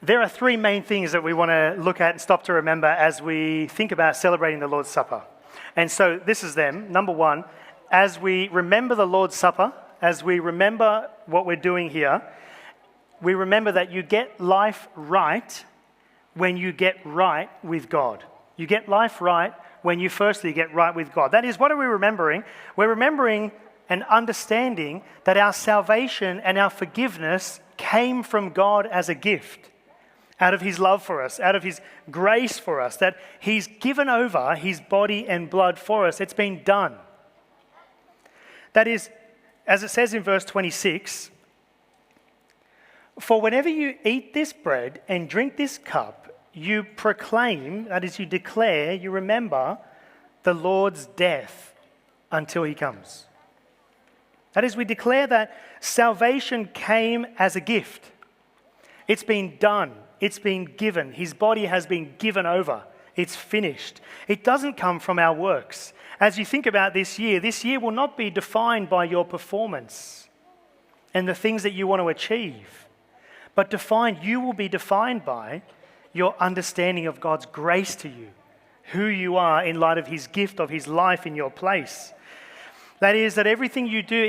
There are three main things that we want to look at and stop to remember as we think about celebrating the Lord's Supper. And so this is them. Number one, as we remember the Lord's Supper, as we remember what we're doing here, we remember that you get life right when you get right with God. You get life right when you firstly get right with God. That is, what are we remembering? We're remembering and understanding that our salvation and our forgiveness came from God as a gift, out of his love for us, out of his grace for us, that he's given over his body and blood for us. It's been done. That is, as it says in verse 26, for whenever you eat this bread and drink this cup, you proclaim, that is, you declare, you remember the Lord's death until he comes. That is, we declare that salvation came as a gift. It's been done. It's been given. His body has been given over. It's finished. It doesn't come from our works. As you think about this year will not be defined by your performance and the things that you want to achieve, but you will be defined by your understanding of God's grace to you, who you are in light of his gift of his life in your place. That is, that everything you do,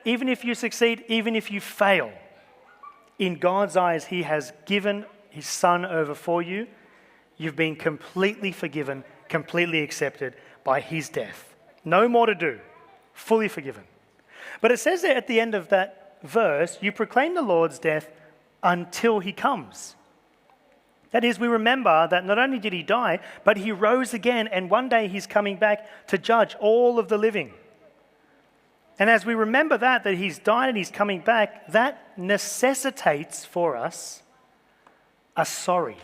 even if you succeed, even if you fail, in God's eyes, he has given his son over for you. You've been completely forgiven, completely accepted by his death. No more to do. Fully forgiven. But it says there at the end of that verse, you proclaim the Lord's death until he comes. That is, we remember that not only did he die, but he rose again, and one day he's coming back to judge all of the living. And as we remember that he's died and he's coming back, that necessitates for us a sorry.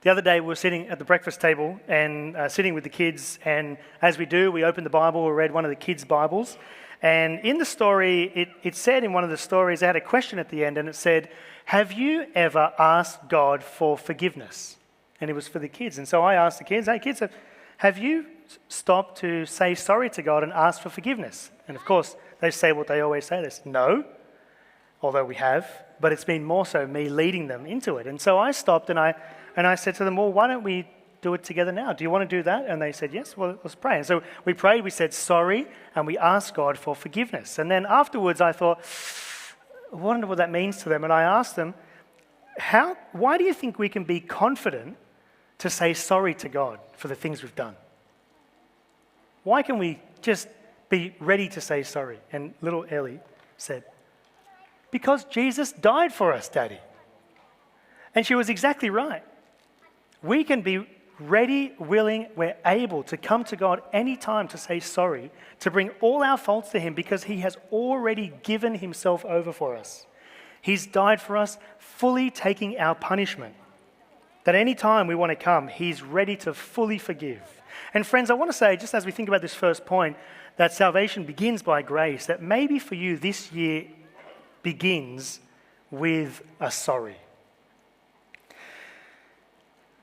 The other day we were sitting at the breakfast table and sitting with the kids, and as we do, we opened the Bible, we read one of the kids' Bibles, and in the story, it said in one of the stories, it had a question at the end, and it said, have you ever asked God for forgiveness? And it was for the kids. And so I asked the kids, hey kids, have you stopped to say sorry to God and ask for forgiveness? And of course, they say what they always say, this, no, although we have, but it's been more so me leading them into it. And so I stopped and I said to them, well, why don't we do it together now? Do you want to do that? And they said, yes, well, let's pray. And so we prayed, we said sorry, and we asked God for forgiveness. And then afterwards I thought, I wonder what that means to them. And I asked them, why do you think we can be confident to say sorry to God for the things we've done? Why can we just be ready to say sorry? And little Ellie said, because Jesus died for us, Daddy. And she was exactly right. We can be ready, willing, we're able to come to God anytime to say sorry, to bring all our faults to him because he has already given himself over for us. He's died for us, fully taking our punishment. That any time we want to come, he's ready to fully forgive. And friends, I want to say, just as we think about this first point, that salvation begins by grace, that maybe for you this year begins with a sorry.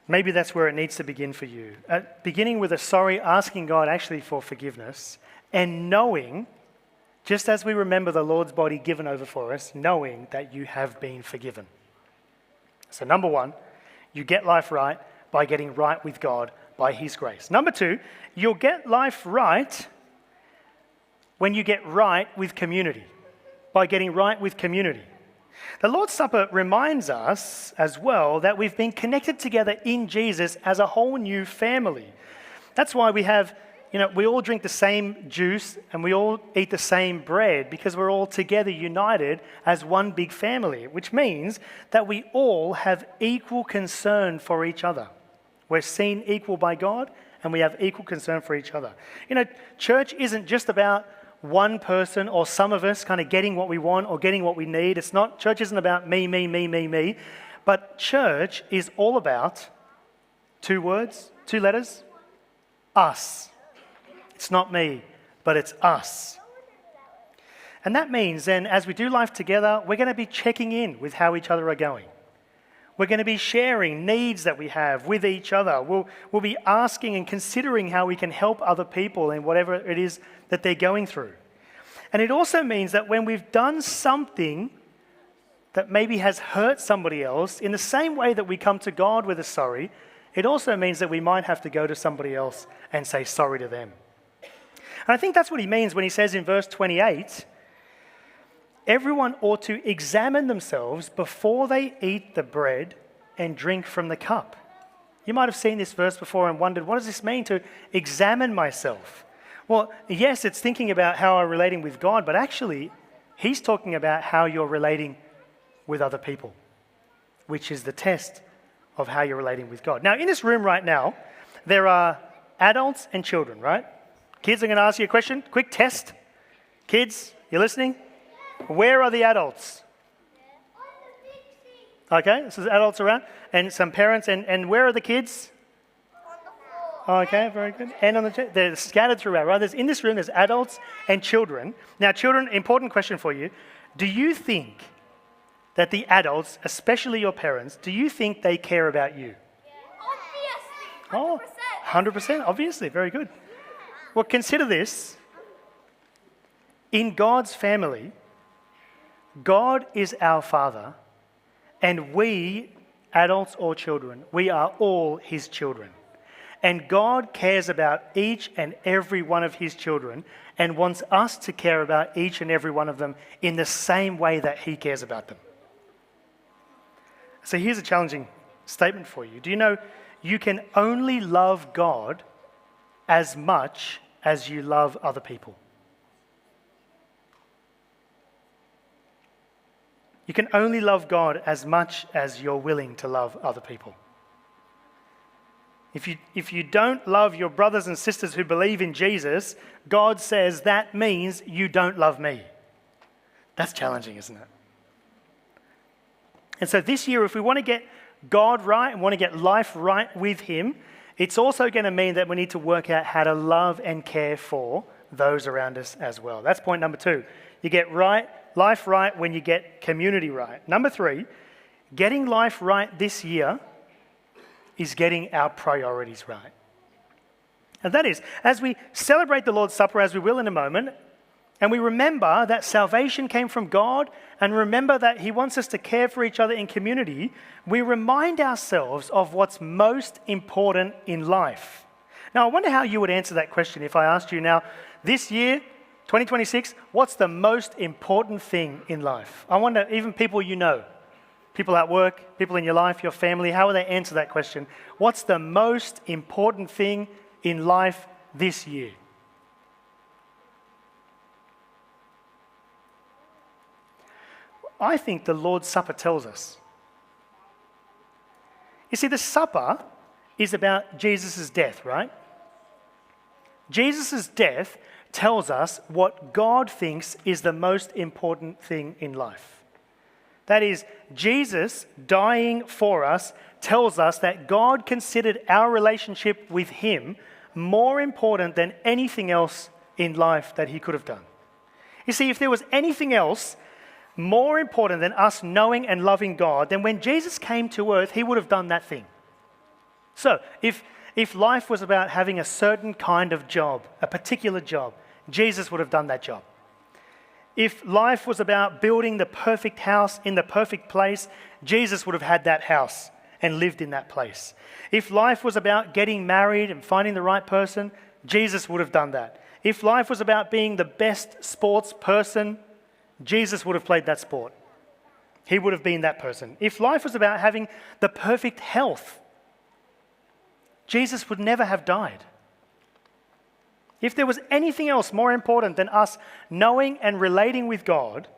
Maybe that's where it needs to begin for you. Beginning with a sorry, asking God actually for forgiveness, and knowing, just as we remember the Lord's body given over for us, knowing that you have been forgiven. So number one, you get life right by getting right with God by his grace. Number two, you'll get life right when you get right with community, by getting right with community. The Lord's Supper reminds us as well that we've been connected together in Jesus as a whole new family. That's why we have, we all drink the same juice and we all eat the same bread because we're all together united as one big family, which means that we all have equal concern for each other. We're seen equal by God and we have equal concern for each other. Church isn't just about one person or some of us kind of getting what we want or getting what we need. Church isn't about me. But church is all about two words, two letters, us. It's not me, but it's us. And that means then as we do life together, we're going to be checking in with how each other are going. We're going to be sharing needs that we have with each other. We'll be asking and considering how we can help other people in whatever it is that they're going through. And it also means that when we've done something that maybe has hurt somebody else, in the same way that we come to God with a sorry, it also means that we might have to go to somebody else and say sorry to them. And I think that's what he means when he says in verse 28, everyone ought to examine themselves before they eat the bread and drink from the cup. You might have seen this verse before and wondered, what does this mean to examine myself? Well, yes, it's thinking about how I'm relating with God, but actually, he's talking about how you're relating with other people, which is the test of how you're relating with God. Now, in this room right now, there are adults and children, right? Kids, I'm going to ask you a question. Quick test. Kids, you listening? Where are the adults? Okay, so there's adults around and some parents. And where are the kids? On the floor. Okay, very good. And on the chair. They're scattered throughout, right? In this room, there's adults and children. Now, children, important question for you. Do you think that the adults, especially your parents, do you think they care about you? Obviously. 100%. 100%, obviously. Very good. Well, consider this. In God's family, God is our Father, and we, adults or children, we are all his children. And God cares about each and every one of his children and wants us to care about each and every one of them in the same way that he cares about them. So here's a challenging statement for you. Do you know you can only love God as much as you love other people? You can only love God as much as you're willing to love other people. If you don't love your brothers and sisters who believe in Jesus, God says that means you don't love me. That's challenging, isn't it? And so this year, if we want to get God right and want to get life right with him, it's also going to mean that we need to work out how to love and care for those around us as well. That's point number 2. You get life right when you get community right. Number 3, getting life right this year is getting our priorities right. And that is, as we celebrate the Lord's Supper, as we will in a moment, and we remember that salvation came from God, and remember that he wants us to care for each other in community, we remind ourselves of what's most important in life. Now, I wonder how you would answer that question if I asked you now, this year, 2026, what's the most important thing in life? I wonder, even people you know, people at work, people in your life, your family, how would they answer that question? What's the most important thing in life this year? I think the Lord's Supper tells us. You see, the supper is about Jesus' death, right? Jesus' death tells us what God thinks is the most important thing in life. That is, Jesus dying for us tells us that God considered our relationship with him more important than anything else in life that he could have done. You see, if there was anything else more important than us knowing and loving God, then when Jesus came to earth, he would have done that thing. So, if life was about having a certain kind of job, a particular job, Jesus would have done that job. If life was about building the perfect house in the perfect place, Jesus would have had that house and lived in that place. If life was about getting married and finding the right person, Jesus would have done that. If life was about being the best sports person, Jesus would have played that sport. He would have been that person. If life was about having the perfect health, Jesus would never have died. If there was anything else more important than us knowing and relating with God,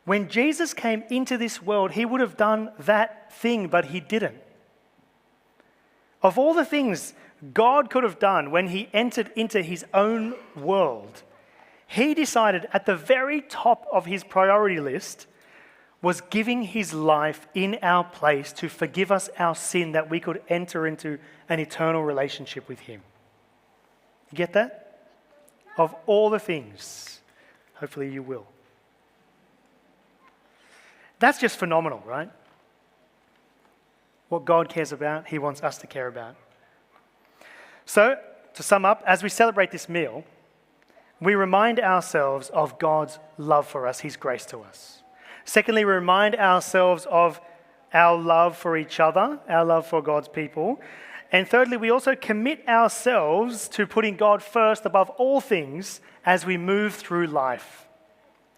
when Jesus came into this world, he would have done that thing, but he didn't. Of all the things God could have done when he entered into his own world, he decided at the very top of his priority list was giving his life in our place to forgive us our sin, that we could enter into an eternal relationship with him. You get that? Of all the things, hopefully you will. That's just phenomenal, right? What God cares about, he wants us to care about. So, to sum up, as we celebrate this meal, we remind ourselves of God's love for us, his grace to us. Secondly, remind ourselves of our love for each other, our love for God's people. And thirdly, we also commit ourselves to putting God first above all things as we move through life.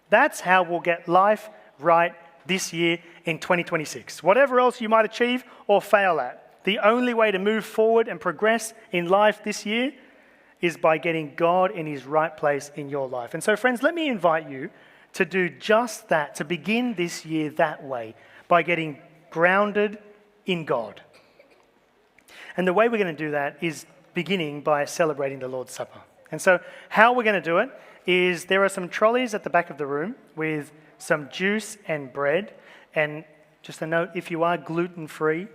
That's how we'll get life right this year in 2026. Whatever else you might achieve or fail at, the only way to move forward and progress in life this year is by getting God in his right place in your life. And so, friends, let me invite you to do just that, to begin this year that way, by getting grounded in God. And the way we're going to do that is beginning by celebrating the Lord's Supper. And so how we're going to do it is there are some trolleys at the back of the room with some juice and bread. And just a note, if you are gluten-free,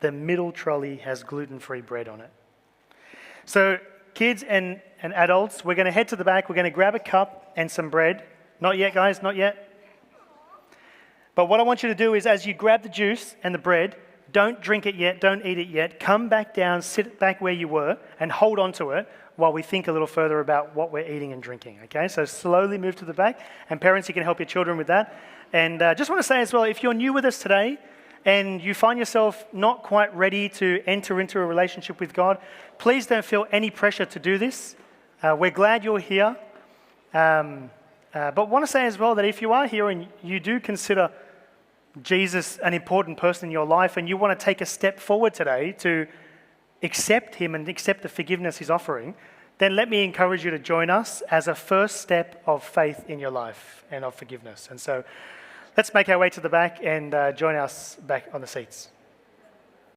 the middle trolley has gluten-free bread on it. So kids and adults, we're going to head to the back. We're going to grab a cup and some bread. Not yet, guys, not yet. But what I want you to do is as you grab the juice and the bread, don't drink it yet, don't eat it yet. Come back down, sit back where you were, and hold on to it while we think a little further about what we're eating and drinking, okay? So slowly move to the back. And parents, you can help your children with that. And just want to say as well, if you're new with us today and you find yourself not quite ready to enter into a relationship with God, please don't feel any pressure to do this. We're glad you're here. But want to say as well that if you are here and you do consider Jesus an important person in your life and you want to take a step forward today to accept him and accept the forgiveness he's offering, then let me encourage you to join us as a first step of faith in your life and of forgiveness. And so let's make our way to the back and join us back on the seats.